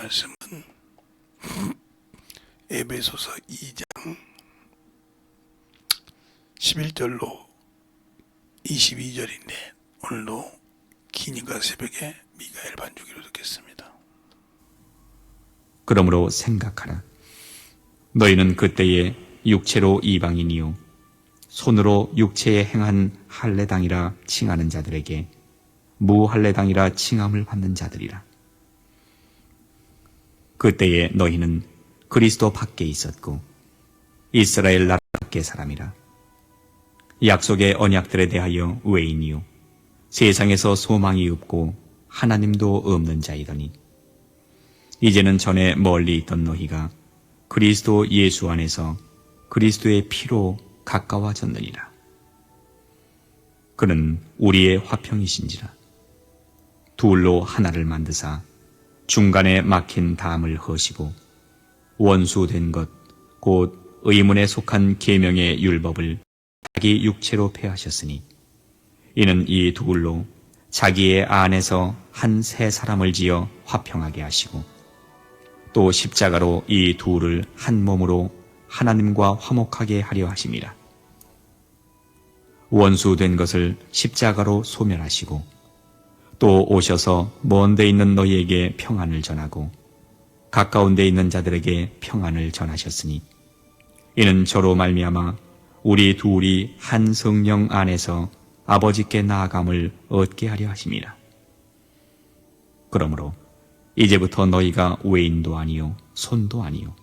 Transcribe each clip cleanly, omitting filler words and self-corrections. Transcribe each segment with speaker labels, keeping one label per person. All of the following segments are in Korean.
Speaker 1: 말씀은 에베소서 2장 11절로 22절인데 오늘도 기니까 새벽에 미가엘 반주기로 듣겠습니다.
Speaker 2: 그러므로 생각하라. 너희는 그때에 육체로 이방인이요 손으로 육체에 행한 할례당이라 칭하는 자들에게 무할례당이라 칭함을 받는 자들이라. 그때에 너희는 그리스도 밖에 있었고 이스라엘 나라 밖의 사람이라. 약속의 언약들에 대하여 외인이요 세상에서 소망이 없고 하나님도 없는 자이더니 이제는 전에 멀리 있던 너희가 그리스도 예수 안에서 그리스도의 피로 가까워졌느니라. 그는 우리의 화평이신지라. 둘로 하나를 만드사 중간에 막힌 담을 허시고 원수된 것 곧 의문에 속한 계명의 율법을 자기 육체로 폐하셨으니 이는 이 둘로 자기의 안에서 한 새 사람을 지어 화평하게 하시고 또 십자가로 이 둘을 한 몸으로 하나님과 화목하게 하려 하심이라. 원수된 것을 십자가로 소멸하시고 또 오셔서 먼 데 있는 너희에게 평안을 전하고 가까운 데 있는 자들에게 평안을 전하셨으니 이는 저로 말미암아 우리 둘이 한 성령 안에서 아버지께 나아감을 얻게 하려 하심이라. 그러므로 이제부터 너희가 외인도 아니요 손도 아니요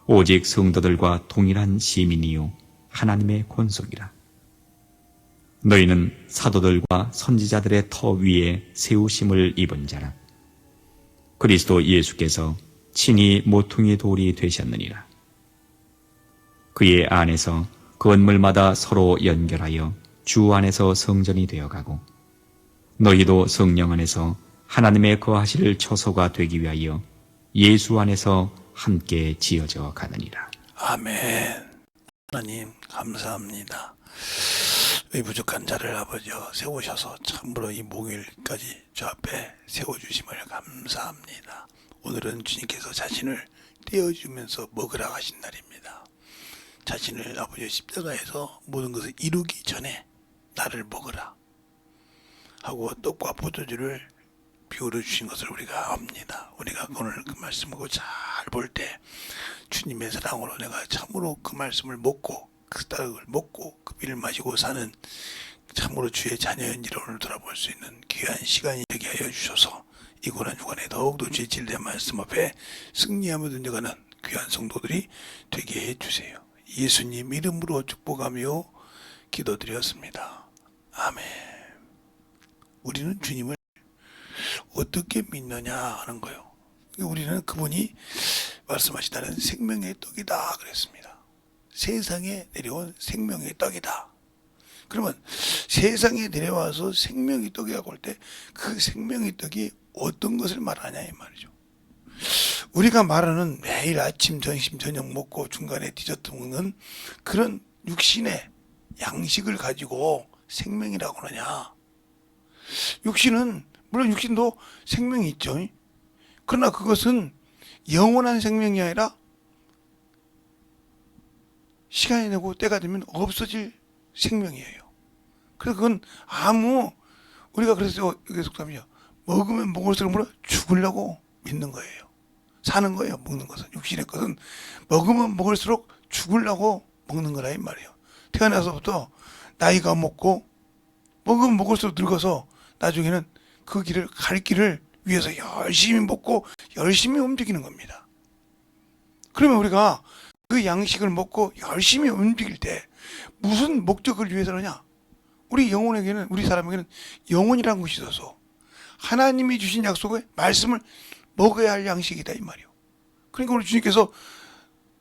Speaker 2: 오직 성도들과 동일한 시민이요 하나님의 권속이라. 너희는 사도들과 선지자들의 터 위에 세우심을 입은 자라. 그리스도 예수께서 친히 모퉁이 돌이 되셨느니라. 그의 안에서 건물마다 서로 연결하여 주 안에서 성전이 되어가고 너희도 성령 안에서 하나님의 거하실 처소가 되기 위하여 예수 안에서 함께 지어져 가느니라.
Speaker 1: 아멘. 하나님 감사합니다. 이 부족한 자를 아버지여 세우셔서 참으로 이 목요일까지 주 앞에 세워주심을 감사합니다. 오늘은 주님께서 자신을 떼어주면서 먹으라 하신 날입니다. 자신을 아버지 십자가에서 모든 것을 이루기 전에 나를 먹으라 하고 떡과 포도주를 비우려 주신 것을 우리가 압니다. 우리가 오늘 그 말씀을 잘 볼 때 주님의 사랑으로 내가 참으로 그 말씀을 먹고 그 떡을 먹고 그 비를 마시고 사는 참으로 주의 자녀인지를 오늘 돌아볼 수 있는 귀한 시간이 되게 하여 주셔서 이 고난주간에 더욱더 주의 진리의 말씀 앞에 승리하며 등장하는 귀한 성도들이 되게 해주세요. 예수님 이름으로 축복하며 기도드렸습니다. 아멘. 우리는 주님을 어떻게 믿느냐 하는 거예요. 우리는 그분이 말씀하시다는 생명의 떡이다 그랬습니다. 세상에 내려온 생명의 떡이다. 그러면 세상에 내려와서 생명의 떡이라고 할 때 그 생명의 떡이 어떤 것을 말하냐 이 말이죠. 우리가 말하는 매일 아침, 점심, 저녁 먹고 중간에 디저트 먹는 그런 육신의 양식을 가지고 생명이라고 하느냐. 육신은 물론 육신도 생명이 있죠. 그러나 그것은 영원한 생명이 아니라 시간이 되고 때가 되면 없어질 생명이에요. 그래서 그건 우리가 그래서 여기 속담이죠. 먹으면 먹을수록 뭐라 죽으려고 믿는 거예요. 사는 거예요. 먹는 것은. 육신의 것은 먹으면 먹을수록 죽으려고 먹는 거라 이 말이에요. 태어나서부터 나이가 먹고 먹으면 먹을수록 늙어서 나중에는 그 길을 갈 길을 위해서 열심히 먹고 열심히 움직이는 겁니다. 그러면 우리가 그 양식을 먹고 열심히 움직일 때 무슨 목적을 위해서 하냐? 우리 영혼에게는 우리 사람에게는 영혼이라는 것이 있어서 하나님이 주신 약속의 말씀을 먹어야 할 양식이다 이 말이요. 그러니까 우리 주님께서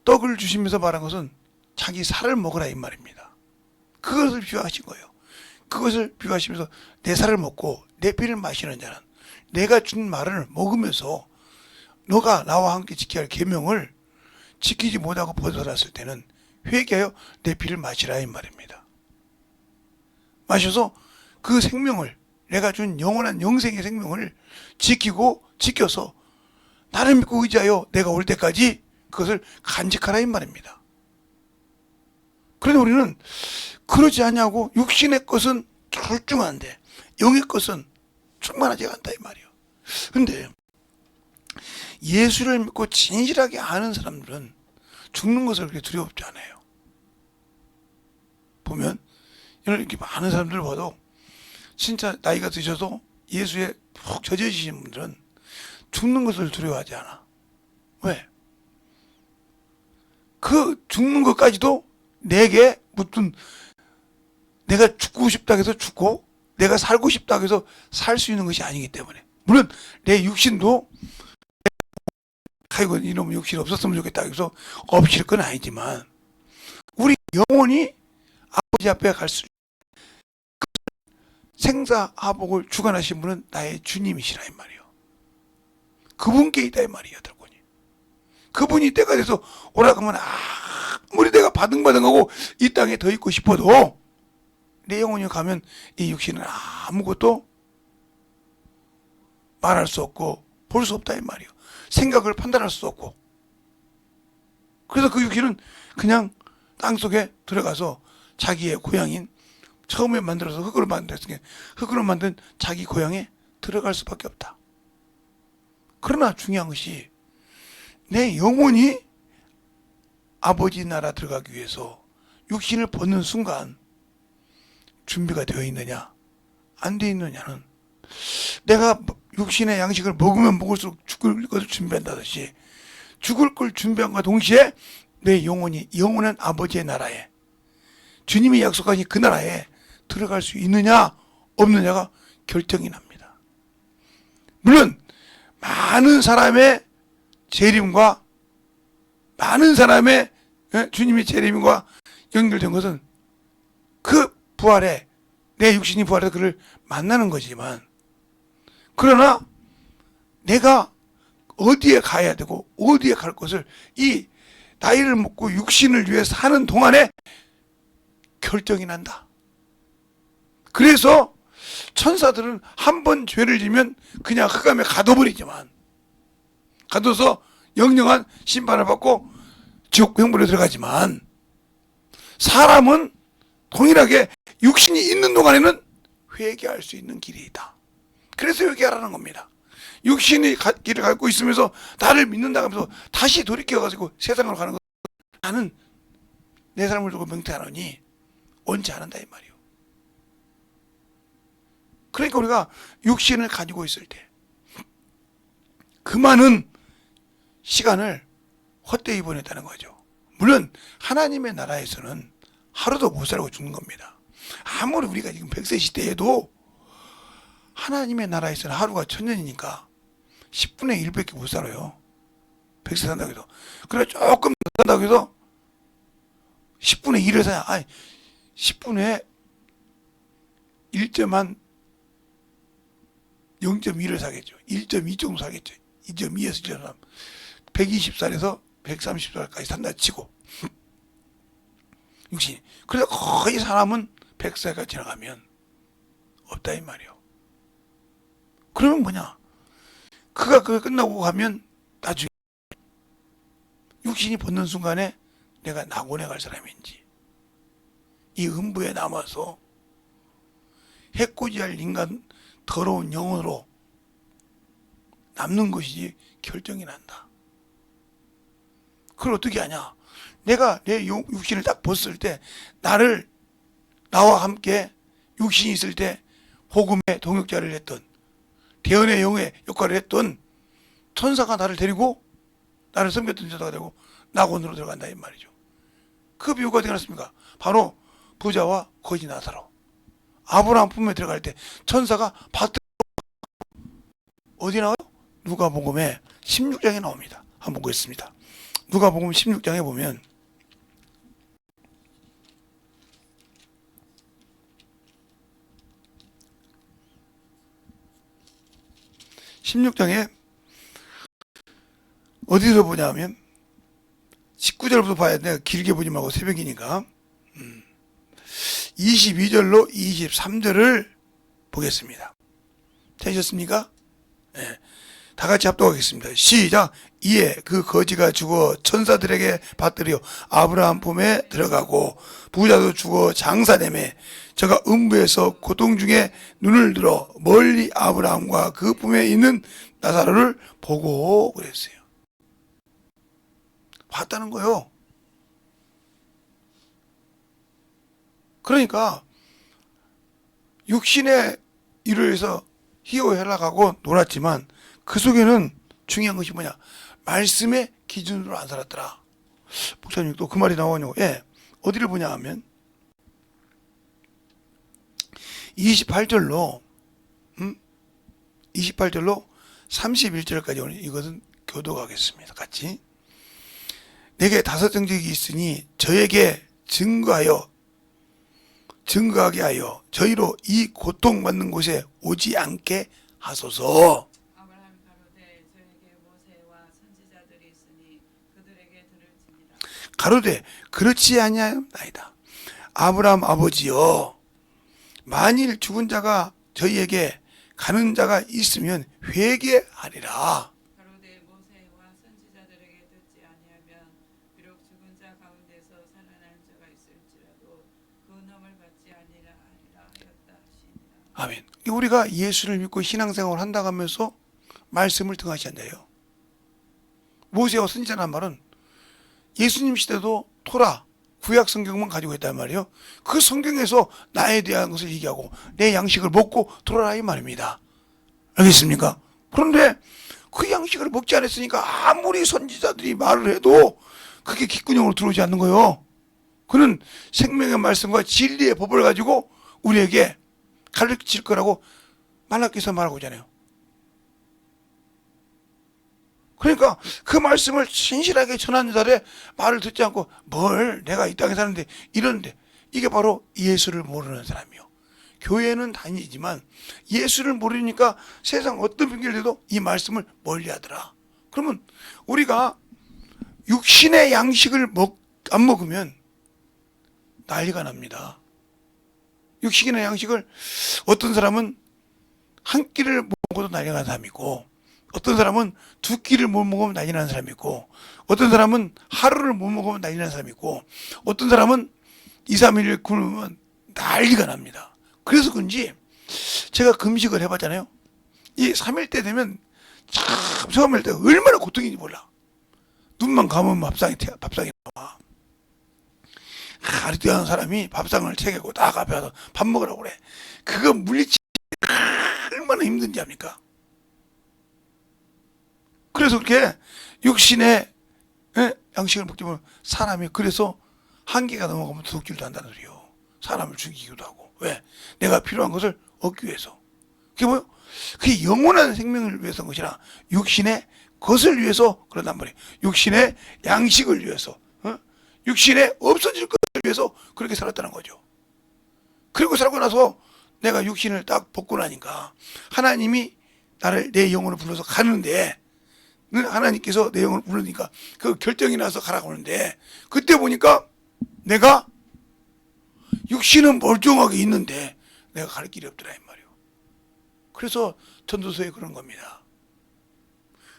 Speaker 1: 떡을 주시면서 말한 것은 자기 살을 먹으라 이 말입니다. 그것을 비유하신 거예요. 그것을 비유하시면서 내 살을 먹고 내 피를 마시는 자는 내가 준 말을 먹으면서 너가 나와 함께 지켜야 할 계명을 지키지 못하고 벗어났을 때는 회개하여 내 피를 마시라 이 말입니다. 마셔서 그 생명을 내가 준 영원한 영생의 생명을 지켜서 나를 믿고 의지하여 내가 올 때까지 그것을 간직하라 이 말입니다. 그런데 우리는 그러지 않냐고 육신의 것은 출중한데 영의 것은 충만하지 않다 이 말이에요. 근데 예수를 믿고 진실하게 아는 사람들은 죽는 것을 그렇게 두려워하지 않아요. 보면 이렇게 많은 사람들을 봐도 진짜 나이가 드셔도 예수에 푹 젖어지신 분들은 죽는 것을 두려워하지 않아. 왜? 그 죽는 것까지도 내게 무슨 내가 죽고 싶다 해서 죽고 내가 살고 싶다 해서 살 수 있는 것이 아니기 때문에. 물론 내 육신도 아이고 이놈 육신 없었으면 좋겠다 해서 없을 건 아니지만 우리 영혼이 아버지 앞에 갈 수 생사하복을 주관하신 분은 나의 주님이시라 이 말이에요. 그분께 있다 이 말이에요. 여러분이. 그분이 때가 돼서 오라고 하면 아무리 내가 바등바등하고 이 땅에 더 있고 싶어도 내 영혼이 가면 이 육신은 아무것도 말할 수 없고 볼 수 없다 이 말이에요. 생각을 판단할 수 없고. 그래서 그 육신은 그냥 땅속에 들어가서 자기의 고향인 처음에 만들어서 흙으로 만들었으니까 흙으로 만든 자기 고향에 들어갈 수밖에 없다. 그러나 중요한 것이 내 영혼이 아버지 나라 들어가기 위해서 육신을 벗는 순간 준비가 되어 있느냐 안 되어 있느냐는 내가 육신의 양식을 먹으면 먹을수록 죽을 것을 준비한다듯이 죽을 걸 준비함과 동시에 내 영혼이 영원한 아버지의 나라에 주님이 약속하신 그 나라에 들어갈 수 있느냐 없느냐가 결정이 납니다. 물론 많은 사람의 재림과 많은 사람의 주님의 재림과 연결된 것은 그 부활에 내 육신이 부활해서 그를 만나는 거지만 그러나 내가 어디에 가야 되고 어디에 갈 것을 이 나이를 먹고 육신을 위해 사는 동안에 결정이 난다. 그래서 천사들은 한 번 죄를 지면 그냥 흑암에 가둬버리지만 가둬서 영영한 심판을 받고 지옥 형벌에 들어가지만 사람은 동일하게 육신이 있는 동안에는 회개할 수 있는 길이 있다. 그래서 회개하라는 겁니다. 육신이 길을 갖고 있으면서 나를 믿는다 하면서 다시 돌이켜가지고 세상으로 가는 것 나는 내 삶을 두고 명태하노니 원치 않는다 이 말이에요. 그러니까 우리가 육신을 가지고 있을 때 그 많은 시간을 헛되이 보냈다는 거죠. 물론 하나님의 나라에서는 하루도 못 살고 죽는 겁니다. 아무리 우리가 지금 100세 시대에도 하나님의 나라에서는 하루가 1000년이니까 10분의 1밖에 못 살아요. 100세 산다고 해도. 그래 조금 더 산다고 해도 10분의 1을 사냐. 아니 10분의 0.1을 사겠죠. 1.2 정도 사겠죠. 2.2에서 1.3. 120살에서 130살까지 산다 치고. 육신. 그래서 거의 사람은 100세가 지나가면 없다 이 말이에요. 그러면 뭐냐? 그가 그게 끝나고 가면 나중에 육신이 벗는 순간에 내가 낙원에 갈 사람인지 이 음부에 남아서 해코지할 인간 더러운 영혼으로 남는 것이지 결정이 난다. 그걸 어떻게 하냐? 내가 내 육신을 딱 벗을 때 나와 함께 육신이 있을 때 복음의 동역자를 했던 대언의 영의 역할을 했던 천사가 나를 데리고 나를 섬겼던 천사가 되고 낙원으로 들어간다 이 말이죠. 그 비유가 어떻게 났습니까? 바로 부자와 거지 나사로. 아브라함 품에 들어갈 때 천사가 밭으로 어디 나와요? 누가복음에 16장에 나옵니다. 한번 보겠습니다. 누가복음 16장에 보면 16장에 어디서 보냐면 19절부터 봐야 돼. 길게 보지 말고 새벽이니까 22절로 23절을 보겠습니다. 되셨습니까? 네. 다 같이 합독하겠습니다. 시작. 이에 그 거지가 죽어 천사들에게 받들여 아브라함 품에 들어가고 부자도 죽어 장사되매 저가 음부에서 고통 중에 눈을 들어 멀리 아브라함과 그 품에 있는 나사로를 보고 그랬어요. 봤다는 거요. 그러니까 육신의 일을 해서 희호애락하고 놀았지만 그 속에는 중요한 것이 뭐냐? 말씀의 기준으로 안 살았더라. 목사님 또 그 말이 나오냐고. 예. 어디를 보냐 하면 28절로 28절로 31절까지 오는 이것은 교도하겠습니다. 같이. 내게 5 정직이 있으니 저에게 증거하게 하여 저희로 이 고통받는 곳에 오지 않게 하소서.
Speaker 3: 아브라함이 가로되 저에게 모세와 선지자들이 있으니 그들에게 들을지니라.
Speaker 1: 가로되 그렇지 아니하나이다. 아브라함 아버지여, 만일 죽은 자가 저희에게 가는 자가 있으면 회개하리라.
Speaker 3: 가로되 모세와 선지자들에게 듣지 아니하면 비록 죽은 자 가운데서 살아나는 자가 있을지라도 그 넘을 받지 아니라 하였다 하시니라.
Speaker 1: 아멘. 우리가 예수를 믿고 신앙생활을 한다고 하면서 말씀을 등하시한대요. 모세와 선지자라는 말은 예수님 시대도 토라, 구약 성경만 가지고 있단 말이에요. 그 성경에서 나에 대한 것을 얘기하고 내 양식을 먹고 돌아라 이 말입니다. 알겠습니까? 그런데 그 양식을 먹지 않았으니까 아무리 선지자들이 말을 해도 그게 귓구녕으로 들어오지 않는 거예요. 그는 생명의 말씀과 진리의 법을 가지고 우리에게 가르칠 거라고 말라기서 말하고 있잖아요. 그러니까 그 말씀을 신실하게 전하는 자들의 말을 듣지 않고 뭘 내가 이 땅에 사는데 이러는데, 이게 바로 예수를 모르는 사람이요. 교회는 다니지만 예수를 모르니까 세상 어떤 핑계를 대도 이 말씀을 멀리하더라. 그러면 우리가 육신의 양식을 안 먹으면 난리가 납니다. 육신의 양식을 어떤 사람은 한 끼를 먹어도 난리가 나는 사람이고, 어떤 사람은 2끼를 못 먹으면 난리 나는 사람이 있고, 어떤 사람은 하루를 못 먹으면 난리 나는 사람이 있고, 어떤 사람은 2, 3일을 굶으면 난리가 납니다. 그래서 그런지 제가 금식을 해봤잖아요. 이 3일 때 되면 참 처음일 때 얼마나 고통인지 몰라. 눈만 감으면 밥상이 나와. 아리따운 사람이 밥상을 챙기고 딱 앞에 와서 밥 먹으라고 그래. 그거 물리치 얼마나 힘든지 압니까? 그래서 그렇게 육신의 양식을 먹지 보면 사람이 그래서 한계가 넘어가면 도둑질도 한다는 소리요. 사람을 죽이기도 하고. 왜? 내가 필요한 것을 얻기 위해서. 그게 뭐요? 그게 영원한 생명을 위해서 것이나 육신의 것을 위해서 그런단 말이에요. 육신의 양식을 위해서, 육신의 없어질 것을 위해서 그렇게 살았다는 거죠. 그리고 살고 나서 내가 육신을 딱 벗고 나니까 하나님이 나를 내 영혼을 불러서 가는데, 하나님께서 내 영혼을 부르니까 그 결정이 나서 가라고 하는데, 그때 보니까 내가 육신은 멀쩡하게 있는데 내가 갈 길이 없더라 이 말이에요. 그래서 전도서에 그런 겁니다.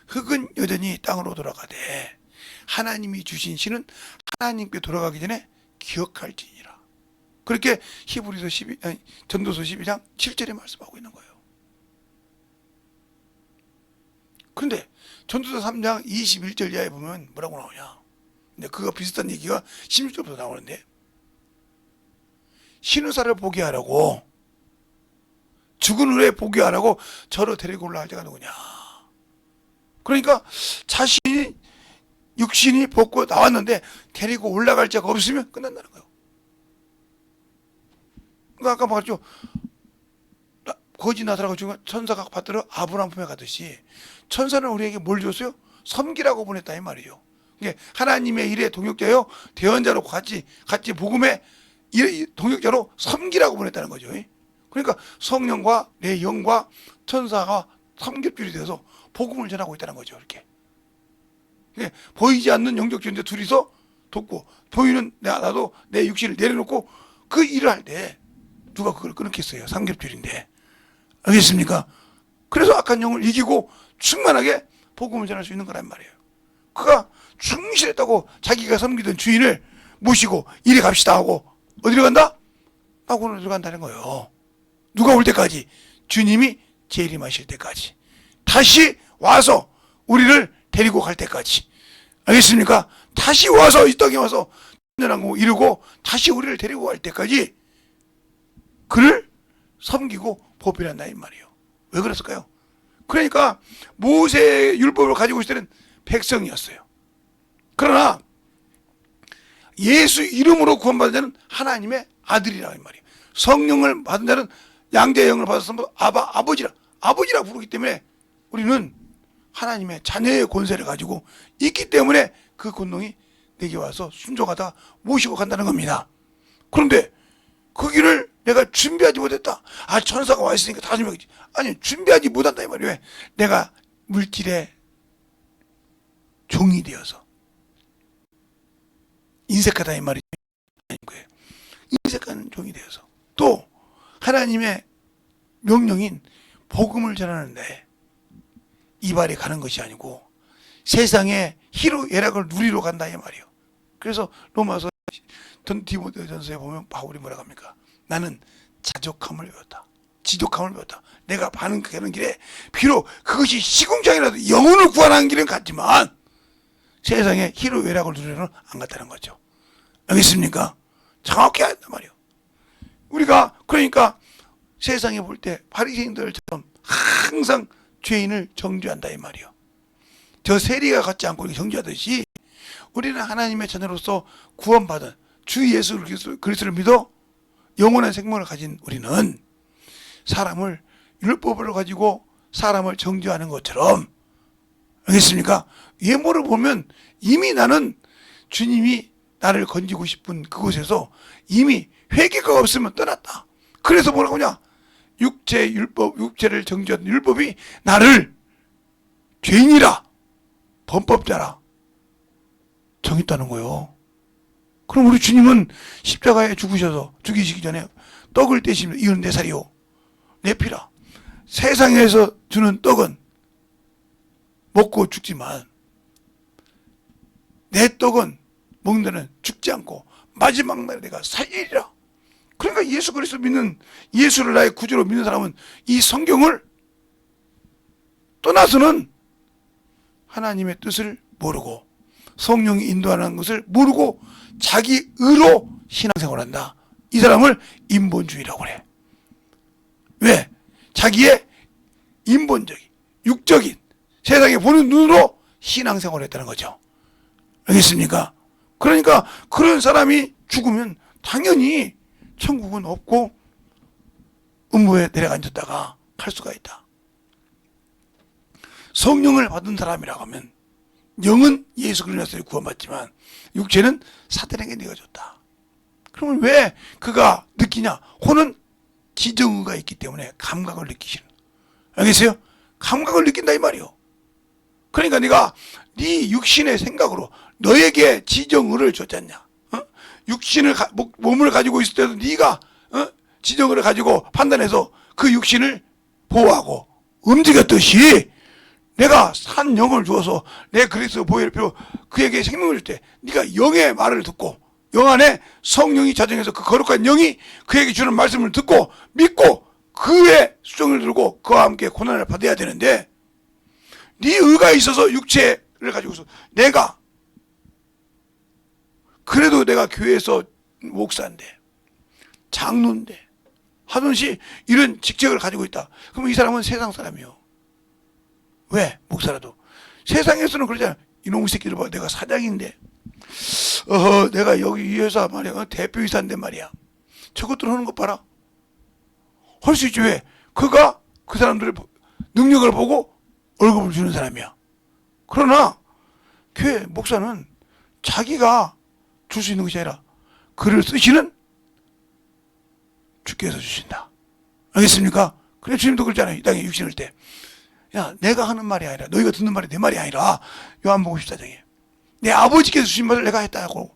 Speaker 1: 흙은 여전히 땅으로 돌아가되 하나님이 주신 신은 하나님께 돌아가기 전에 기억할지니라. 그렇게 히브리서 전도서 12장 7절에 말씀하고 있는 거예요. 그런데 전도서 3장 21절 이하에 보면 뭐라고 나오냐. 근데 그거 비슷한 얘기가 16절부터 나오는데, 신우사를 보게 하라고, 죽은 후에 보게 하라고 저를 데리고 올라갈 자가 누구냐. 그러니까 자신이 육신이 벗고 나왔는데 데리고 올라갈 자가 없으면 끝난다는 거예요. 그러니까 아까 말했죠. 거지 나사로가 죽은 천사가 받들어 아브라함 품에 가듯이 천사는 우리에게 뭘 줬어요? 섬기라고 보냈다 이 말이에요. 이게 하나님의 일에 동역자요, 대언자로 같이 복음의 동역자로 섬기라고 보냈다는 거죠. 그러니까 성령과 내 영과 천사가 삼겹줄이 되어서 복음을 전하고 있다는 거죠. 이렇게 보이지 않는 영적 존재 둘이서 돕고, 보이는 나도 내 육신을 내려놓고 그 일을 할 때 누가 그걸 끊겠어요? 삼겹줄인데. 알겠습니까? 그래서 악한 영을 이기고 충만하게 복음을 전할 수 있는 거란 말이에요. 그가 충실했다고 자기가 섬기던 주인을 모시고 이리 갑시다 하고 어디로 간다? 낙원으로 들어간다는 거예요. 누가 올 때까지? 주님이 재림하실 때까지. 다시 와서 우리를 데리고 갈 때까지. 알겠습니까? 다시 와서 이 땅에 와서 천년왕국을 이루고 다시 우리를 데리고 갈 때까지 그를 섬기고 보필한다 이 말이에요. 왜 그랬을까요? 그러니까 모세의 율법을 가지고 있을 때는 백성이었어요. 그러나 예수 이름으로 구원받은 자는 하나님의 아들이라 이 말이에요. 성령을 받은 자는 양자의 영을 받아서 아버지라 부르기 때문에 우리는 하나님의 자녀의 권세를 가지고 있기 때문에 그 권능이 내게 와서 순종하다 모시고 간다는 겁니다. 그런데 그 길을 내가 준비하지 못했다. 천사가 와 있으니까 다 준비하겠지. 아니, 준비하지 못한다 이 말이에요. 왜? 내가 물질의 종이 되어서 인색하다 이 말이죠. 거예요. 인색한 종이 되어서 또 하나님의 명령인 복음을 전하는데 이발에 가는 것이 아니고 세상의 희로애락을 누리러 간다 이 말이에요. 그래서 로마서 디모데전서에 보면 바울이 뭐라고 합니까? 나는 자족함을 배웠다. 지독함을 배웠다. 내가 가는 길에 비록 그것이 시궁창이라도 영혼을 구원하는 길은 같지만 세상의 희로애락을 누리러는 안 갔다는 거죠. 알겠습니까? 정확히 한단 말이에요. 우리가 그러니까 세상에 볼 때 바리새인들처럼 항상 죄인을 정죄한다 이 말이에요. 저 세리가 갖지 않고 정죄하듯이 우리는 하나님의 자녀로서 구원받은 주 예수 그리스도를 믿어 영원한 생명을 가진 우리는 사람을 율법을 가지고 사람을 정죄하는 것처럼 알겠습니까? 예모를 보면 이미 나는 주님이 나를 건지고 싶은 그곳에서 이미 회개가 없으면 떠났다. 그래서 뭐라고 하냐? 육체를 정죄하는 율법이 나를 죄인이라 범법자라 정했다는 거예요. 그럼 우리 주님은 십자가에 죽이시기 전에 떡을 떼시면 이은 내 살이요 내 피라. 세상에서 주는 떡은 먹고 죽지만 내 떡은 먹는 데는 죽지 않고 마지막 날에 내가 살리리라. 그러니까 예수 그리스도 믿는, 예수를 나의 구주로 믿는 사람은 이 성경을 떠나서는 하나님의 뜻을 모르고 성령이 인도하는 것을 모르고 자기 의로 신앙생활한다. 이 사람을 인본주의라고 그래. 왜? 자기의 인본적인, 육적인, 세상에 보는 눈으로 신앙생활을 했다는 거죠. 알겠습니까? 그러니까 그런 사람이 죽으면 당연히 천국은 없고 음부에 내려앉았다가 갈 수가 있다. 성령을 받은 사람이라고 하면 영은 예수 그리스도에 구원받지만 육체는 사탄에게 내어줬다. 그러면 왜 그가 느끼냐? 혼은 지정의가 있기 때문에 감각을 느끼시는. 알겠어요? 감각을 느낀다 이 말이요. 그러니까 네가 네 육신의 생각으로 너에게 지정의를 줬잖냐? 육신을 몸을 가지고 있을 때도 네가 지정의를 가지고 판단해서 그 육신을 보호하고 움직였듯이 내가 산 영을 주어서 내 그리스도 보혈표 그에게 생명을 줄 때 네가 영의 말을 듣고 영 안에 성령이 자정해서 그 거룩한 영이 그에게 주는 말씀을 듣고 믿고 그의 수종을 들고 그와 함께 고난을 받아야 되는데 네 의가 있어서 육체를 가지고서 내가 그래도 내가 교회에서 목사인데 장로인데 하든지 이런 직책을 가지고 있다. 그럼 이 사람은 세상 사람이요. 왜? 목사라도. 세상에서는 그러잖아. 이놈의 새끼들 봐. 내가 사장인데 내가 여기 이 회사 말이야 대표이사인데 말이야. 저것들 하는 것 봐라. 할 수 있지. 왜? 그가 그 사람들의 능력을 보고 월급을 주는 사람이야. 그러나 교회 목사는 자기가 줄 수 있는 것이 아니라 글을 쓰시는 주께서 주신다. 알겠습니까? 그래 주님도 그랬잖아요. 이 땅에 육신을 때. 야, 내가 하는 말이 아니라 너희가 듣는 말이 내 말이 아니라 요한복음 14장에 내 아버지께서 주신 말을 내가 했다고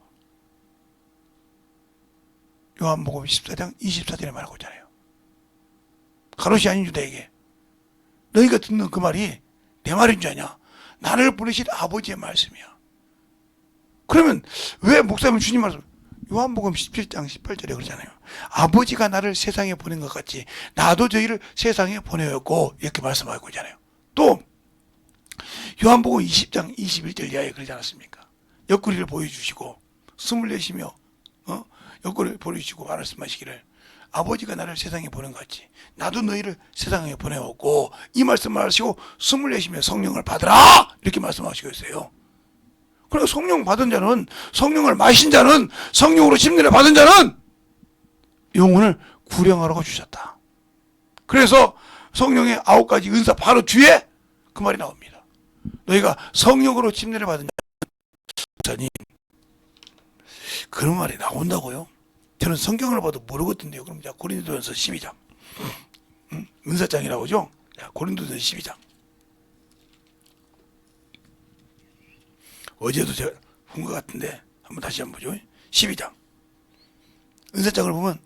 Speaker 1: 요한복음 14장 24절에 말하고 있잖아요. 가롯이 아닌 유다에게 너희가 듣는 그 말이 내 말인 줄 아냐? 나를 부르신 아버지의 말씀이야. 그러면 왜 목사님 주님 말씀 요한복음 17장 18절에 그러잖아요. 아버지가 나를 세상에 보낸 것 같이 나도 저희를 세상에 보내었고 이렇게 말씀하고 있잖아요. 또 요한복음 20장 21절 이하에 그러지 않았습니까? 옆구리를 보여주시고 숨을 내쉬며 옆구리를 보여주시고 말씀하시기를 아버지가 나를 세상에 보낸 것 같이 나도 너희를 세상에 보내었고 이 말씀을 하시고 숨을 내쉬며 성령을 받으라 이렇게 말씀하시고 있어요. 그리고 성령 받은 자는 성령을 마신 자는 성령으로 침례를 받은 자는 영혼을 구령하라고 주셨다. 그래서 성령의 9가지 은사 바로 뒤에 그 말이 나옵니다. 너희가 성령으로 침례를 받은 자니 그런 말이 나온다고요? 저는 성경을 봐도 모르거든요. 그럼 자 고린도전서 12장 은사장이라고 하죠. 자, 고린도전서 12장 어제도 제가 본 것 같은데 한번 다시 한번 보죠. 12장 은사장을 보면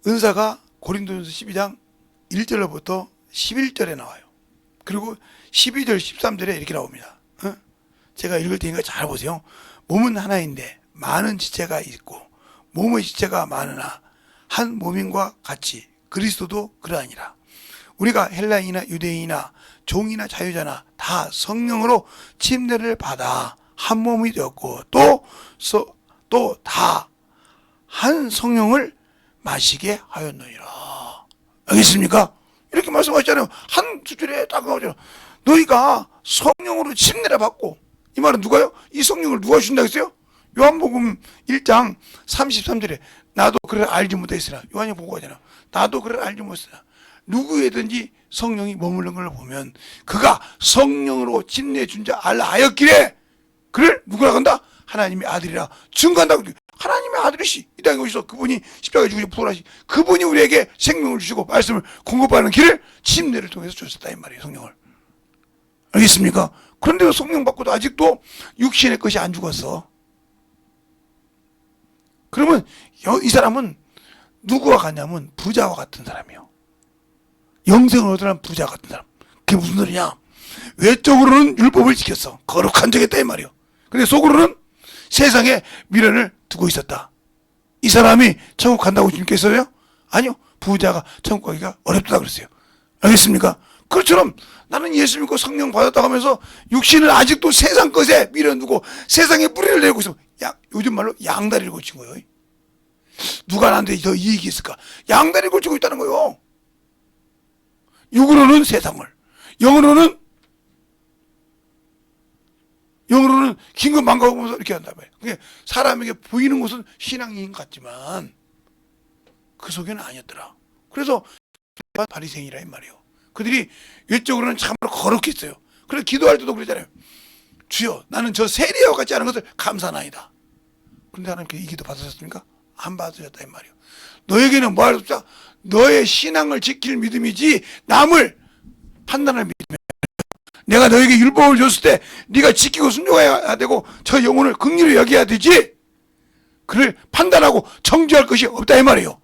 Speaker 1: 은사가 고린도전서 12장 1절로부터 11절에 나와요. 그리고 12절 13절에 이렇게 나옵니다. 제가 읽을 테니까 잘 보세요. 몸은 하나인데 많은 지체가 있고 몸의 지체가 많으나 한 몸인과 같이 그리스도도 그러하니라. 우리가 헬라인이나 유대인이나 종이나 자유자나 다 성령으로 침례를 받아 한 몸이 되었고 또 다 한 성령을 마시게 하였느니라. 알겠습니까? 이렇게 말씀하셨잖아요. 한 수절에 딱 나오잖아요. 너희가 성령으로 침례를 받고 이 말은 누가요? 이 성령을 누가 주신다고 했어요? 요한복음 1장 33절에 나도 그를 알지 못했으나 요한이 보고 하잖아. 나도 그를 알지 못했으나 누구에든지 성령이 머무르는 걸 보면 그가 성령으로 침례 준 자 알라하였기에 그를 누구라고 한다? 하나님의 아들이라 증거한다고. 하나님의 아들이시 이 땅에 오셔서 그분이 십자가에 죽으시고 부활하시 그분이 우리에게 생명을 주시고 말씀을 공급하는 길을 침례를 통해서 주셨다 이 말이에요. 성령을. 알겠습니까? 그런데도 성령 받고도 아직도 육신의 것이 안 죽었어. 그러면 이 사람은 누구와 같냐면 부자와 같은 사람이에요. 영생을 얻으라는 부자 같은 사람. 그게 무슨 소리냐? 외적으로는 율법을 지켰어. 거룩한 적이 있다 이 말이에요. 근데 속으로는 세상에 미련을 두고 있었다. 이 사람이 천국 간다고 주님께서요? 아니요. 부자가 천국 가기가 어렵다 그랬어요. 알겠습니까? 그것처럼 나는 예수 믿고 성령 받았다고 하면서 육신을 아직도 세상 것에 미련 두고 세상에 뿌리를 내고 있어. 요즘 말로 양다리를 걸친 거예요. 누가 나한테 더 이익이 있을까? 양다리를 걸치고 있다는 거예요. 육으로는 세상을, 영으로는 긴급 망가보면서 이렇게 한단 말이에요. 그게 사람에게 보이는 것은 신앙인 같지만 그 속에는 아니었더라. 그래서 바리새인이라 이 말이에요. 그들이 외적으로는 참으로 거룩했어요. 그래서 기도할 때도 그러잖아요. 주여 나는 저 세리와 같지 않은 것을 감사나이다. 그런데 하나님께 이 기도 받으셨습니까? 안 받으셨다 이 말이에요. 너에게는 뭐 할 수 없다? 너의 신앙을 지킬 믿음이지 남을 판단할 믿음이 내가 너에게 율법을 줬을 때 네가 지키고 순종해야 되고 저 영혼을 긍휼히 여겨야 되지 그를 판단하고 정죄할 것이 없다 이 말이에요.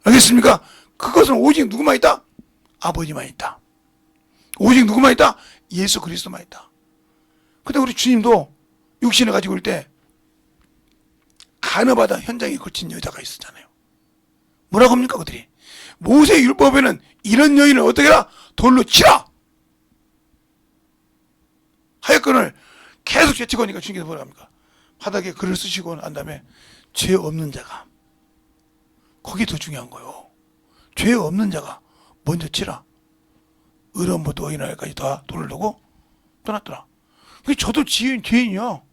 Speaker 1: 알겠습니까? 그것은 오직 누구만 있다? 아버지만 있다. 오직 누구만 있다? 예수 그리스도만 있다. 근데 우리 주님도 육신을 가지고 올 때 간음하다 현장에 걸친 여자가 있었잖아요. 뭐라고 합니까 그들이? 모세 율법에는 이런 여인을 어떻게 해라? 돌로 치라! 하여건을 계속 제치고 하니까 주님께서 뭐라 합니까? 바닥에 글을 쓰시고 난 다음에 죄 없는 자가 거기 더 중요한 거예요. 죄 없는 자가 먼저 치라. 의로움부터 어린아이까지 다 돌을 두고 떠났더라. 저도 죄인이요.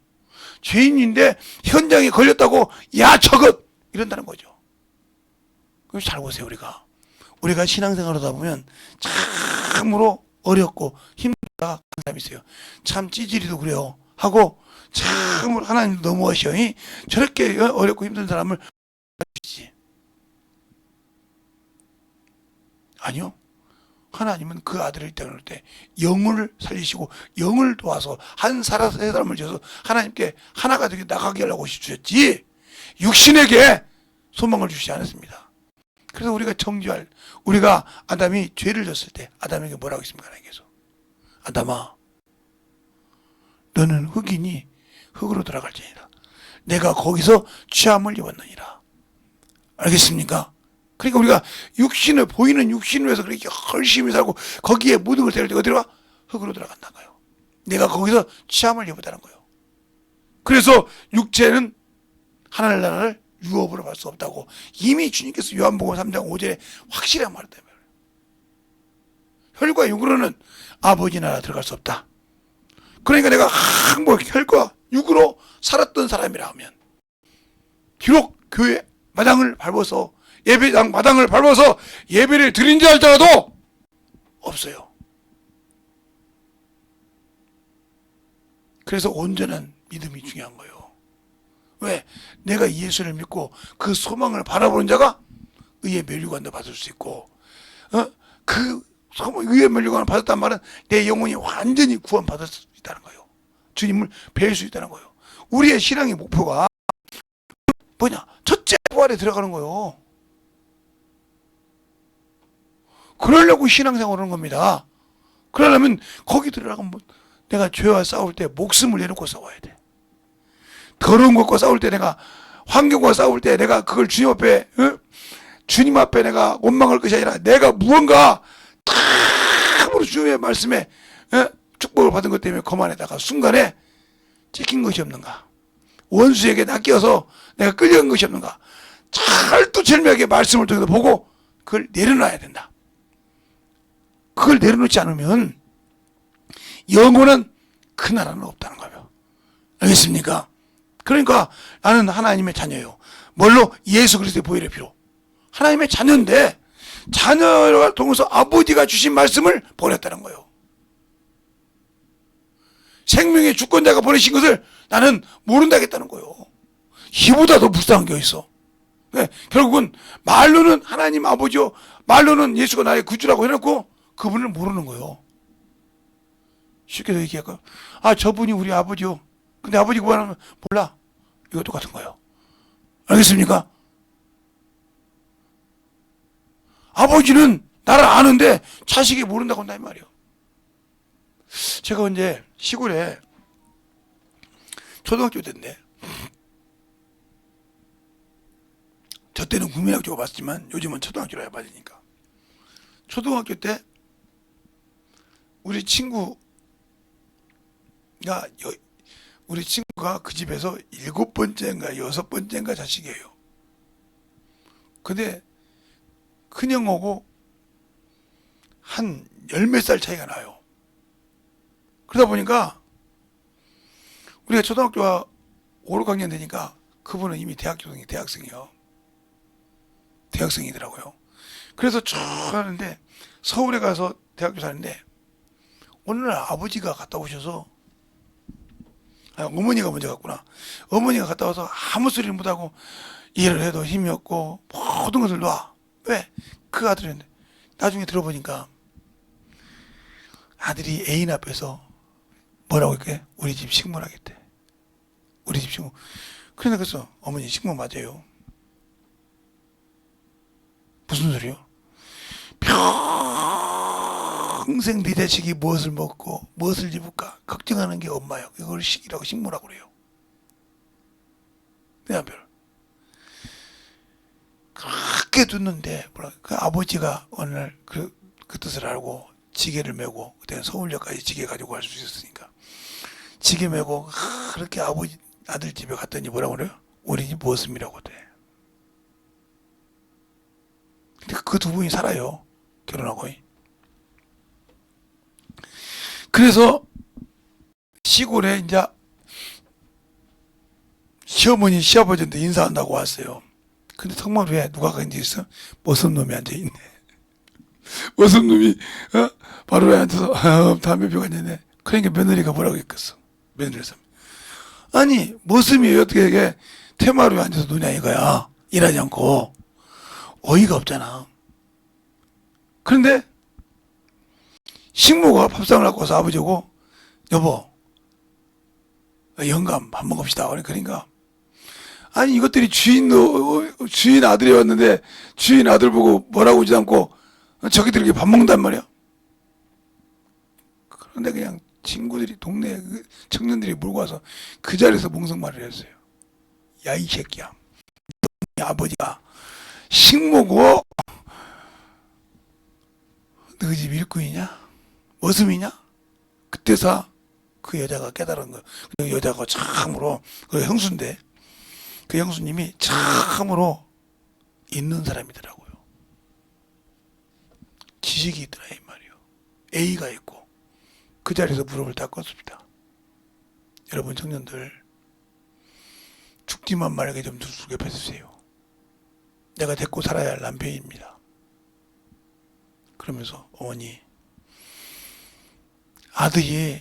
Speaker 1: 죄인인데 현장에 걸렸다고 야 저것 이런다는 거죠. 잘 보세요. 우리가 신앙생활 하다 보면 참으로 어렵고 힘들다 하는 사람이 있어요. 참 찌질이도 그래요 하고 참으로 하나님 너무하셔. 저렇게 어렵고 힘든 사람을 주시지. 아니요. 하나님은 그 아들을 때릴 때 영을 살리시고 영을 도와서 한 사람을 지어서 하나님께 하나가 되게 나가게 하려고 주셨지 육신에게 소망을 주시지 않았습니다. 그래서 우리가 정죄할, 우리가 아담이 죄를 졌을 때 아담에게 뭐라고 했습니까? 하나님께서 아담아, 너는 흙이니 흙으로 돌아갈지니라. 내가 거기서 취함을 입었느니라. 알겠습니까? 그러니까 우리가 육신을, 보이는 육신을 위해서 그렇게 열심히 살고 거기에 모든 걸 때릴 때 어디로 가? 흙으로 돌아간다는 거예요. 내가 거기서 취함을 입었다는 거예요. 그래서 육체는 하나님 나라를 유업으로 볼 수 없다고 이미 주님께서 요한복음 3장 5절에 확실하게 말했다며. 혈과 육으로는 아버지 나라 들어갈 수 없다. 그러니까 내가 뭐 혈과 육으로 살았던 사람이라 하면 비록 교회 마당을 밟아서 예배당 마당을 밟아서 예배를 드린 자 할지라도 없어요. 그래서 온전한 믿음이 중요한 거예요. 왜? 내가 예수를 믿고 그 소망을 바라보는 자가 의의 면류관도 받을 수 있고, 그 의의 면류관을 받았단 말은 내 영혼이 완전히 구원받을 수 있다는 거예요. 주님을 뵐 수 있다는 거예요. 우리의 신앙의 목표가 뭐냐? 첫째 부활에 들어가는 거예요. 그러려고 신앙생활을 하는 겁니다. 그러려면 거기 들어가면 내가 죄와 싸울 때 목숨을 내놓고 싸워야 돼. 더러운 것과 싸울 때, 내가 환경과 싸울 때 내가 그걸 주님 앞에, 주님 앞에 내가 원망할 것이 아니라 내가 무언가 참으로 주님의 말씀에 축복을 받은 것 때문에 거만에다가 순간에 찍힌 것이 없는가, 원수에게 낚여서 내가 끌려간 것이 없는가, 찰떡철미하게 말씀을 통해서 보고 그걸 내려놔야 된다. 그걸 내려놓지 않으면 영원한 그 나라는 없다는 거예요. 알겠습니까? 그러니까 나는 하나님의 자녀예요. 뭘로? 예수 그리스도의 보혈의 피로. 하나님의 자녀인데 자녀를 통해서 아버지가 주신 말씀을 보냈다는 거예요. 생명의 주권자가 보내신 것을 나는 모른다겠다는 거예요. 이보다 더 불쌍한 게 있어. 네, 결국은 말로는 하나님 아버지요, 말로는 예수가 나의 구주라고 해놓고 그분을 모르는 거예요. 쉽게 더 얘기할까요? 아, 저분이 우리 아버지요. 근데 아버지 그만하면 몰라. 이거 똑같은 거예요. 알겠습니까? 아버지는 나를 아는데 자식이 모른다고 한단 말이에요. 제가 언제 시골에 초등학교 때인데, 저 때는 국민학교가 봤지만 요즘은 초등학교로 해봐야 되니까, 초등학교 때 우리 친구가 그 집에서 7번째인가 6번째인가 자식이에요. 근데 큰형하고 한 10몇 살 차이가 나요. 그러다 보니까 우리가 초등학교가 5, 6학년 되니까 그분은 이미 대학생이요. 대학생이더라고요. 그래서 쭉 하는데 서울에 가서 대학교 사는데 어느 날 아버지가 갔다 오셔서, 어머니가 먼저 갔구나. 어머니가 갔다 와서 아무 소리를 못하고 일을 해도 힘이 없고 모든 것을 놔. 왜? 그 아들은 나중에 들어보니까 아들이 애인 앞에서 뭐라고 했게? 우리 집 식문하겠대. 우리 집 식문. 그래서 그래서 어머니 식문 맞아요. 무슨 소리요? 평생 네 자식이 무엇을 먹고 무엇을 입을까 걱정하는 게 엄마요. 이걸 식이라고 식모라고 그래요. 내 남편 그렇게 뒀는데 그 아버지가 어느 날 그 뜻을 알고 지게를 메고, 그때는 서울역까지 지게 가지고 갈 수 있었으니까 지게 메고 그렇게 아들 집에 갔더니 뭐라고 그래요? 우리 집 모습이라고 돼. 근데 그 두 분이 살아요. 결혼하고. 그래서 시골에 이제 시어머니 시아버지한테 인사한다고 왔어요. 근데 정말 왜 누가 앉아 있어? 머슴놈이 앉아 있네. 머슴놈이 바로 앉아서 담배 피우고 앉아있네. 그러니까 며느리가 뭐라고 했겠어? 며느리가 아니 머슴이 어떻게 이게 테마루에 앉아서 노냐 이거야. 일하지 않고. 어이가 없잖아. 그런데 식모가 밥상을 갖고 와서 아버지고, 여보 영감 밥 먹읍시다. 그러니까 아니 이것들이 주인 아들이 왔는데 주인 아들 보고 뭐라고 하지 않고 저기들이 밥 먹는단 말이야. 그런데 그냥 친구들이 동네 청년들이 몰고 와서 그 자리에서 몽성말을 했어요. 야 이 새끼야, 너희 아버지가 식모고 너희 집 일꾼이냐? 머슴이냐? 그때서 그 여자가 깨달은 거예요. 그 여자가 참으로 그 형수인데 그 형수님이 참으로 있는 사람이더라고요. 지식이 있더라 이 말이요. A가 있고 그 자리에서 무릎을 딱 꿇습니다. 여러분 청년들 죽지만 말게 좀 두들겨 패주세요. 내가 데리고 살아야 할 남편입니다. 그러면서 어머니 아들이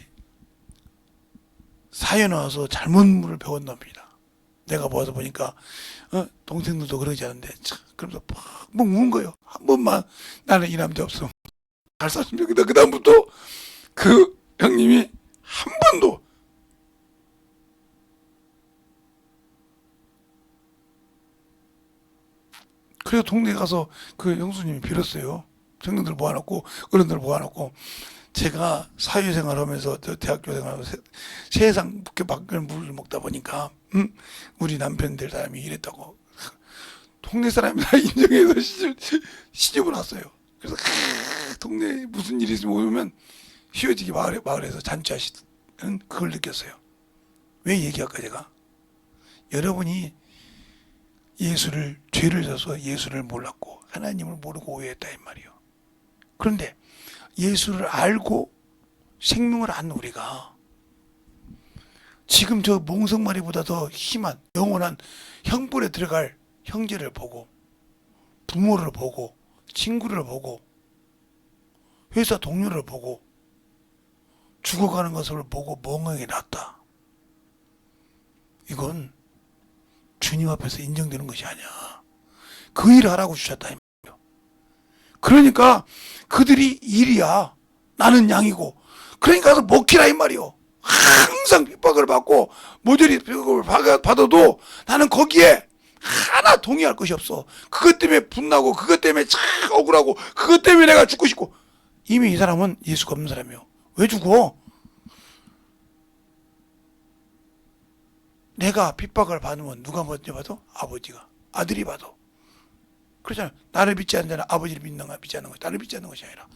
Speaker 1: 사회 나와서 잘못 물을 배웠답니다. 내가 모아서 보니까 동생들도 그러지 않은데 참 그러면서 막 우는 거예요. 한 번만 나는 이 남자 없으면 잘 살았으면 좋겠다. 그 다음부터 그 형님이 한 번도 그래서 동네에 가서 그 형수님이 빌었어요. 청년들 모아놓고 어른들 모아놓고 제가 사회생활 하면서 대학교 생활하면서 세상 밖에 물을 먹다 보니까 우리 남편 될 사람이 이랬다고 동네 사람이 다 인정해서 시집을 왔어요. 그래서 동네에 무슨 일이 있으면 오면 휘어지기 마을에서 잔치하시는 그걸 느꼈어요. 왜 얘기할까 제가? 여러분이 죄를 져서 예수를 몰랐고 하나님을 모르고 오해했다 이 말이요. 그런데 예수를 알고 생명을 안 우리가 지금 저 몽성마리보다 더 심한 영원한 형벌에 들어갈 형제를 보고 부모를 보고 친구를 보고 회사 동료를 보고 죽어가는 것을 보고 멍하게 놨다. 이건 주님 앞에서 인정되는 것이 아니야. 그 일을 하라고 주셨다. 그러니까 그들이 일이야. 나는 양이고. 그러니까 가서 먹히라 이 말이요. 항상 핍박을 받고 모조리 핍박을 받아도 나는 거기에 하나 동의할 것이 없어. 그것 때문에 분나고 그것 때문에 참 억울하고 그것 때문에 내가 죽고 싶고. 이미 이 사람은 예수가 없는 사람이요. 왜 죽어? 내가 핍박을 받으면 누가 먼저 받아? 아버지가. 아들이 받아. 그렇잖아. 나를 믿지 않는 자는 아버지를 믿지 않는 것이 나를 믿지 않는 것이 아니라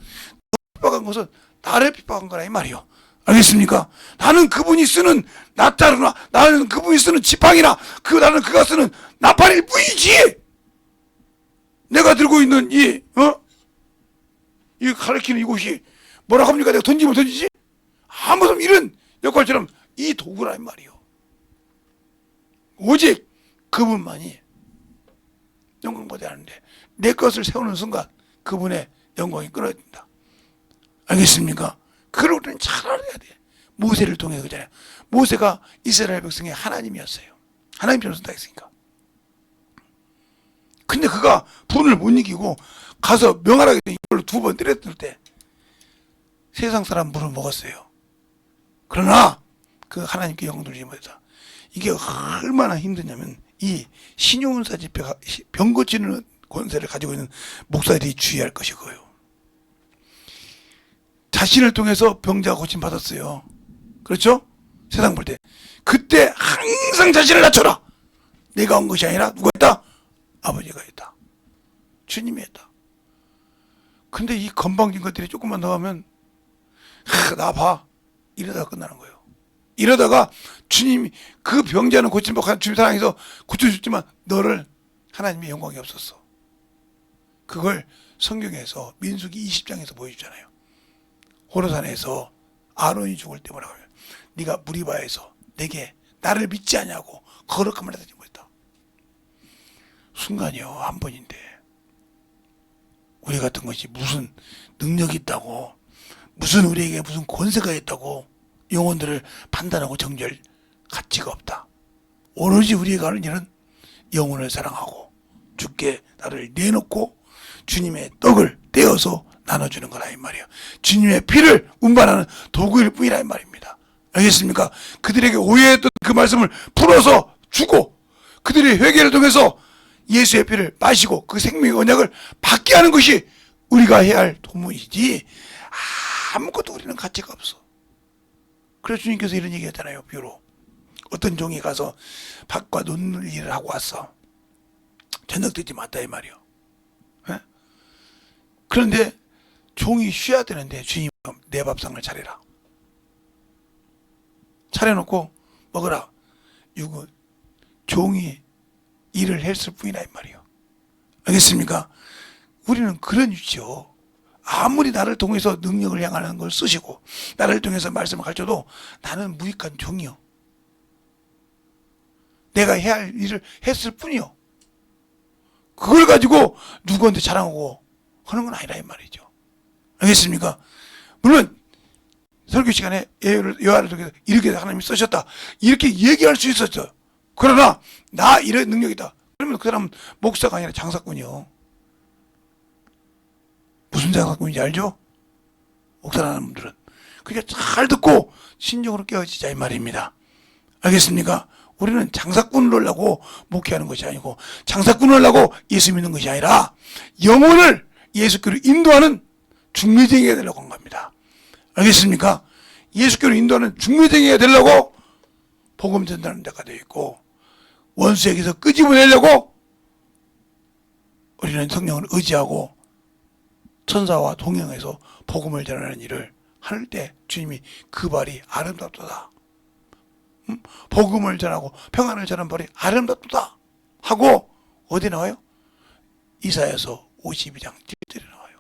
Speaker 1: 핍박한 것은 나를 핍박한 거라 이 말이요. 알겠습니까? 나는 그분이 쓰는 나타르나 나는 그분이 쓰는 지팡이나 나는 그가 쓰는 나팔일 뿐이지. 내가 들고 있는 이 가르치는 이곳이 뭐라 합니까? 내가 던지면 던지지? 아무튼 이런 역할처럼 이 도구라 이 말이요. 오직 그분만이 영광받아야 하는데 내 것을 세우는 순간 그분의 영광이 끊어진다. 알겠습니까? 그걸 우리는 잘 알아야 돼. 모세를 통해 그잖아요. 모세가 이스라엘 백성의 하나님이었어요. 하나님처럼 쓴다 했으니까. 근데 그가 분을 못 이기고 가서 명하라고 이걸로 2번 때렸을 때 세상 사람 물을 먹었어요. 그러나 그 하나님께 영광 돌리지 못했다. 이게 얼마나 힘드냐면 이 신용은사 집회 병 고치는 권세를 가지고 있는 목사들이 주의할 것이 그거예요. 자신을 통해서 병자가 고침 받았어요. 그렇죠? 세상 볼 때. 그때 항상 자신을 낮춰라. 내가 온 것이 아니라 누가 했다? 아버지가 했다. 주님이 했다. 근데 이 건방진 것들이 조금만 더 하면 나 봐. 이러다가 끝나는 거예요. 이러다가 주님이 그 병자는 고침받고 주님 사랑해서 고쳐줬지만 너를 하나님의 영광이 없었어. 그걸 성경에서 민수기 20장에서 보여주잖아요. 호르산에서 아론이 죽을 때 뭐라고 해요? 네가 무리바에서 내게 나를 믿지 않냐고 거룩한 말을 하지 못했다. 순간이요 한 번인데 우리 같은 것이 무슨 능력이 있다고 무슨 우리에게 무슨 권세가 있다고 영혼들을 판단하고 정죄할 가치가 없다. 오로지 우리가 하는 일은 영혼을 사랑하고 주께 나를 내놓고 주님의 떡을 떼어서 나눠주는 거라 이 말이에요. 주님의 피를 운반하는 도구일 뿐이라 이 말입니다. 알겠습니까? 그들에게 오해했던 그 말씀을 풀어서 주고 그들의 회개를 통해서 예수의 피를 마시고 그 생명의 언약을 받게 하는 것이 우리가 해야 할 도문이지, 아무것도 우리는 가치가 없어. 그래서 주님께서 이런 얘기 했잖아요. 비유로 어떤 종이 가서 밭과 논 일을 하고 왔어. 저녁 되지 맞다 이 말이요. 예? 그런데 종이 쉬어야 되는데 주님 내 밥상을 차려라. 차려놓고 먹으라. 이거 종이 일을 했을 뿐이라 이 말이요. 알겠습니까? 우리는 그런 위치요. 아무리 나를 통해서 능력을 향하는 걸 쓰시고 나를 통해서 말씀을 가르쳐도 나는 무익한 종이요. 내가 해야 할 일을 했을 뿐이요. 그걸 가지고 누구한테 자랑하고 하는 건 아니라 이 말이죠. 알겠습니까? 물론 설교 시간에 여호와를 통해서 이렇게 하나님이 쓰셨다 이렇게 얘기할 수 있었죠. 그러나 나 이런 능력이다. 그러면 그 사람은 목사가 아니라 장사꾼이요. 무슨 장사꾼인지 알죠? 목사라는 분들은. 그러니까 잘 듣고 신중으로 깨어지자 이 말입니다. 알겠습니까? 우리는 장사꾼을 하려고 목회하는 것이 아니고 장사꾼을 하려고 예수 믿는 것이 아니라 영혼을 예수께로 인도하는 중매쟁이가 되려고 한 겁니다. 알겠습니까? 예수께로 인도하는 중매쟁이가 되려고 복음 전하는 데가 되어 있고 원수에게서 끄집어내려고 우리는 성령을 의지하고 천사와 동행해서 복음을 전하는 일을 할 때 주님이 그 발이 아름답도다. 복음을 전하고 평안을 전하는 발이 아름답도다 하고 어디 나와요? 이사야서 52장 1절에 나와요.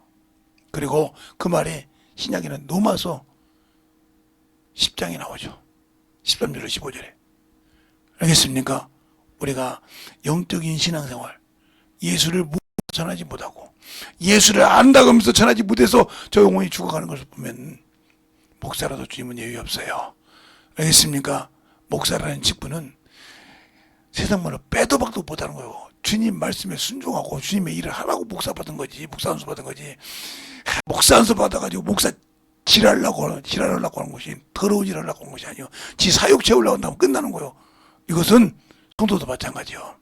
Speaker 1: 그리고 그 말이 신약에는 로마서 10장에 나오죠. 13절로 15절에. 알겠습니까? 우리가 영적인 신앙생활 예수를 전하지 못하고 예수를 안다고 하면서 전하지 못해서 저 영혼이 죽어가는 것을 보면 목사라도 주님은 여유 없어요. 알겠습니까? 목사라는 직분은 세상 말로 빼도 박도 못하는 거예요. 주님 말씀에 순종하고 주님의 일을 하라고 목사 받은 거지. 목사 안수 받은 거지. 목사 안수 받아가지고 목사 지랄하려고 하는 것이 더러운 일 하려고 하는 것이 아니요. 지 사욕 채우려고 한다면 끝나는 거예요. 이것은 성도도 마찬가지요.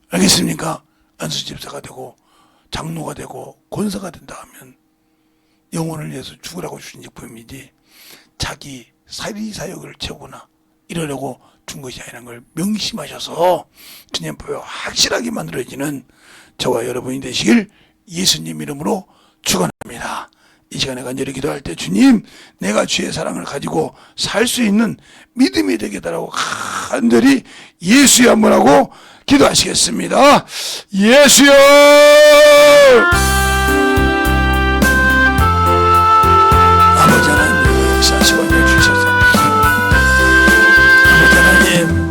Speaker 1: 알겠습니까? 안수 집사가 되고 장로가 되고 권사가 된다 하면 영혼을 위해서 죽으라고 주신 직분이지 자기 사리사욕을 채우거나 이러려고 준 것이 아니라는 걸 명심하셔서 주님 앞에 확실하게 만들어지는 저와 여러분이 되시길 예수님 이름으로 축원합니다. 이 시간에 간절히 기도할 때 주님 내가 주의 사랑을 가지고 살 수 있는 믿음이 되게 달라고 간절히 예수여 한번 하고 기도하시겠습니다. 예수여 아버지 하나님 역사하시고 주셔서 아버지 하나님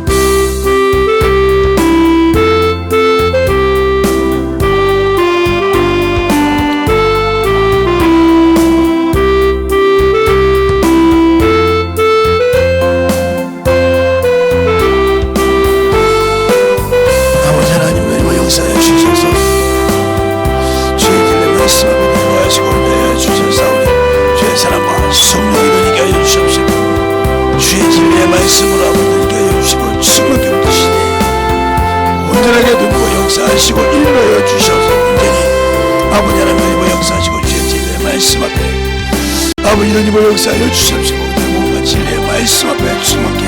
Speaker 1: 말씀으로 아버지께 해주시고 승리케 붙으시니 온전하게 듣고 역사하시고 인도하여 주셔서 온전히 아버지 하나님 역사하시고 주의 진리의 말씀 앞에 아버지 하나님 역사하여 주시옵시고 몸과 진리의 말씀 앞에 주님께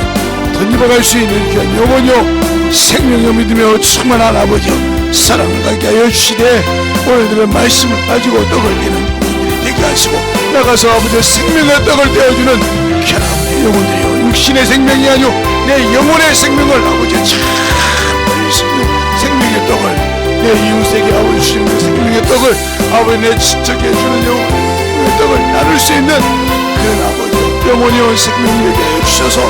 Speaker 1: 던져갈 수 있는 귀한 영혼이요 생명의 믿음에 충만한 아버지요 사랑을 갖게 하여 주시되 오늘들은 말씀을 가지고 떡을 내는 우리들이 되게 하시고 나가서 아버지의 생명의 떡을 떼어주는 귀한 영혼들이요 육신의 생명이 아니오 내 영혼의 생명을 아버지의 참 생명의 떡을 내 이웃에게 아버지 주시는 그 생명의 떡을 아버지 내 친척에 주는 영혼의 떡을 나눌 수 있는 그런 아버지 영혼이요 생명이 되게 해주셔서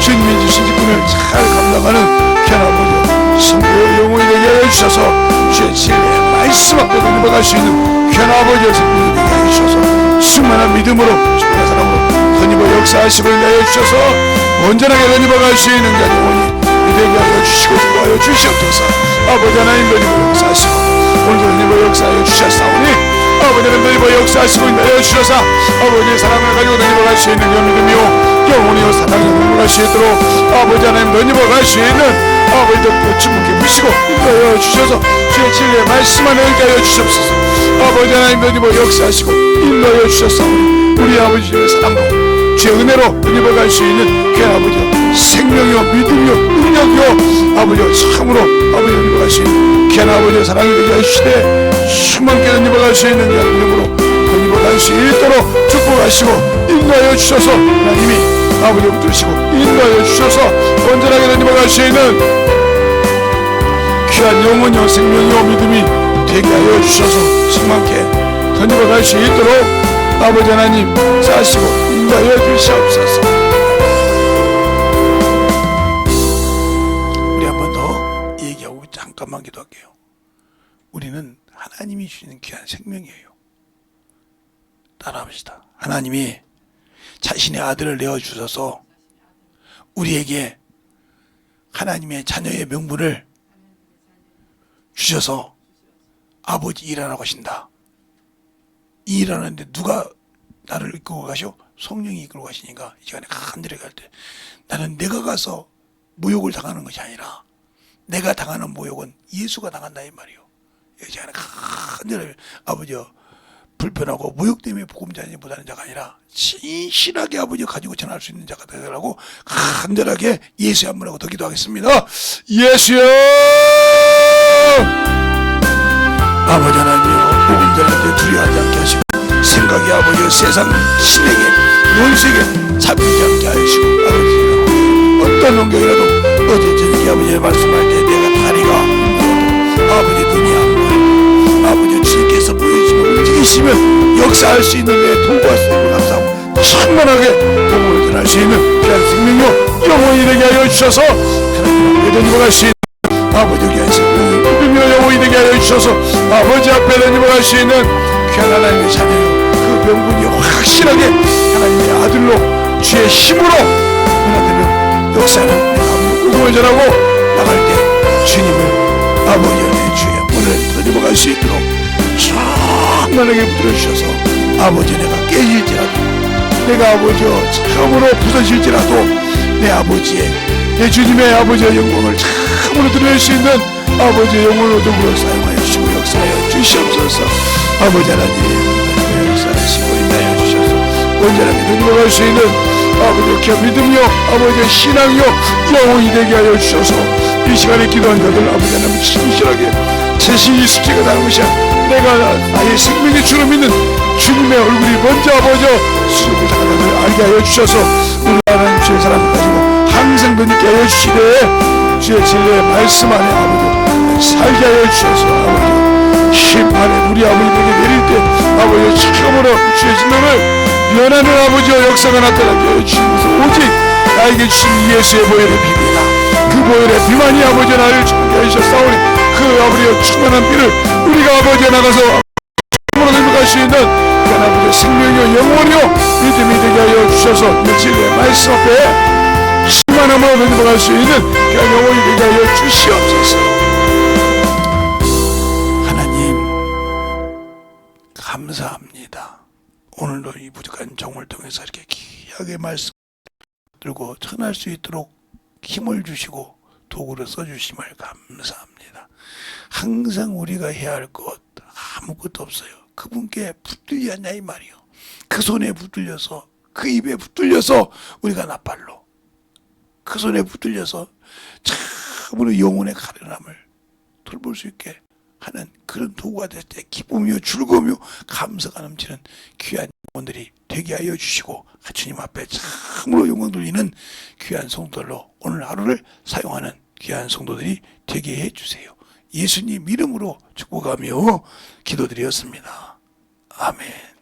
Speaker 1: 주님이 주신 직분을 잘 감당하는 귀한 아버지 성도의 영혼이 되게 해주셔서 주의 진리의 말씀 앞에 넘어갈 수 있는 귀한 아버지의 생명이 되게 해주셔서 충만한 믿음으로 충만한 사랑으로 던입어 역사하시고 인하여 주셔서 온전하게 던입어갈 수 있는 영혼이 되게 하여 주시고 주하여 주시옵소서. 아버지 하나님 던입어 역사하시고 오늘도 던입어 역사하여 주셨사오니 아버지 하나님 던입어 역사하시고 인하여 주셔서 아버지의 사랑을 가지고 던입어갈 수 있는 믿음이요 영혼이요 사랑을 던입어갈 수 있도록 아버지 하나님 던입어갈 수 있는 아버지 덕분에 주님께 부시고 인도하여 주셔서 주의 진리의 말씀 안에 있게 하여 주시옵소서. 아버지 하나님 더 역사하시고 인도하여 주셨사오니 우리 아버지의 사랑으로 주의 은혜로 은혜를 갈 수 있는 그 아버지 생명이요 믿음이요 능력이요 아버지 참으로 아버지 은혜를 갈 수 있는 그 아버지의 사랑이 되게 하시되 수많게 은혜를 갈 수 있는 그 이름으로 그 은혜를 갈 수 있도록 축복하시고 인도하여 주셔서 하나님이 아버지 붙드시고 인도하여 주셔서 온전하게 은혜를 갈 수 있는 귀한 영혼이요 생명이요 믿음이 되게 하여 주셔서 수많게 은혜를 갈 수 있도록 아버지 하나님 사시고 인도하여 주시옵소서. 우리 한 번 더 얘기하고 잠깐만 기도할게요. 우리는 하나님이 주시는 귀한 생명이에요. 따라합시다. 하나님이 자신의 아들을 내어주셔서 우리에게 하나님의 자녀의 명분을 주셔서 아버지 일하라고 하신다. 이 일하는데 누가 나를 이끌고 가셔? 성령이 이끌고 가시니까 이 시간에 간절히 갈 때 나는 내가 가서 모욕을 당하는 것이 아니라 내가 당하는 모욕은 예수가 당한다 이 말이요. 이 시간에 간절히 아버지여 불편하고 모욕 때문에 복음자니 못하는 자가 아니라 진실하게 아버지 가지고 전할 수 있는 자가 되라고 간절하게 예수의 한 분하고 더 기도하겠습니다. 예수여 아버지 하나님이여 복음자한테 두려워하지 않게 하시고 생각이 아버지여 세상 신에게 원수에게 잡히지 않게 하시고 아버지 어떤 환경이라도 어제 저녁에 아버지의 말씀할 때 내가 다리가 힘들어도 아버지 눈이 안 보여 아버지 주님께서 보여주시면 움직이시면 역사할 수 있는 내 도구가 있음을 감사하고 충만하게 복음을 전할 수 있는 귀한 생명이요 영원히 되게 하여 주셔서 하나님 앞에 던지고 갈 수 있는 아버지 귀한 생명이요 복음이요 영원히 되게 하여 주셔서 아버지 앞에 던지고 갈 수 있는 귀한 하나님의 자녀요 그 명분이 확실하게 하나님의 아들로 주의 힘으로 하나님의 역사는 내가 복음을 전하고 나갈 때 주님을 아버지의 주의 문을 던지고 갈 수 있도록 충만하게 붙들어주셔서 아버지 내가 깨질지라도 내가 아버지여 참으로 부서질지라도 내 아버지의 내 주님의 아버지의 영광을 참으로 드릴 수 있는 아버지의 영혼을 도구로 사용하여 주시고 역사하여 주시옵소서. 아버지 하나님 역사하시고 인하여 주셔서 온전하게 눈으로 수 있는 아버지의 귀한 믿음이요 아버지의 신앙이요 영혼이 되게 하여 주셔서 이 시간에 기도한 자들 아버지 하나님 진실하게 자신이 숙제가 나는 것이 아니라 내가 나의 생명의 주로 믿는 주님의 얼굴이 먼저 아버지여 수줍을 당하는 걸 알게 하여 주셔서 우리 하나님 주의 사랑을 가지고 항상 믿게 하여 주시되 주의 진리의 말씀 안에 아버지 살게 하여 주셔서 아버지 심판에 우리 아버지에게 내릴 때 아버지 처음으로 주의 진노를 면하는 아버지와 역사가 나타나게 하여 주시면서 오직 나에게 주신 예수의 보혈의 비밀이다. 그 보혈의 비만이 아버지 나를 죽게 하셨사오니 그 아버지의 충만한 피를 우리가 아버지에 나가서 참으로 들어갈 수 있는 그 아버지의 생명이요 영원이요 믿음이 되게 하여 주셔서 이 진리의 말씀 앞에 충만함으로 들어갈 수 있는 그 영원이 되게 하여 주시옵소서. 하나님 감사합니다. 오늘도 이 부족한 정을 통해서 이렇게 귀하게 말씀 들고 전할 수 있도록 힘을 주시고 도구를 써주심을 감사합니다. 항상 우리가 해야 할 것 아무것도 없어요. 그분께 붙들지 않냐 이 말이요. 그 손에 붙들려서 그 입에 붙들려서 우리가 나팔로 그 손에 붙들려서 참으로 영혼의 가련함을 돌볼 수 있게 하는 그런 도구가 될 때 기쁨이요 즐거움이요 감사가 넘치는 귀한 영혼들이 되게 하여 주시고 주님 앞에 참으로 영광 돌리는 귀한 성도들로 오늘 하루를 사용하는 귀한 성도들이 되게 해주세요. 예수님 이름으로 축복하며 기도드렸습니다. 아멘.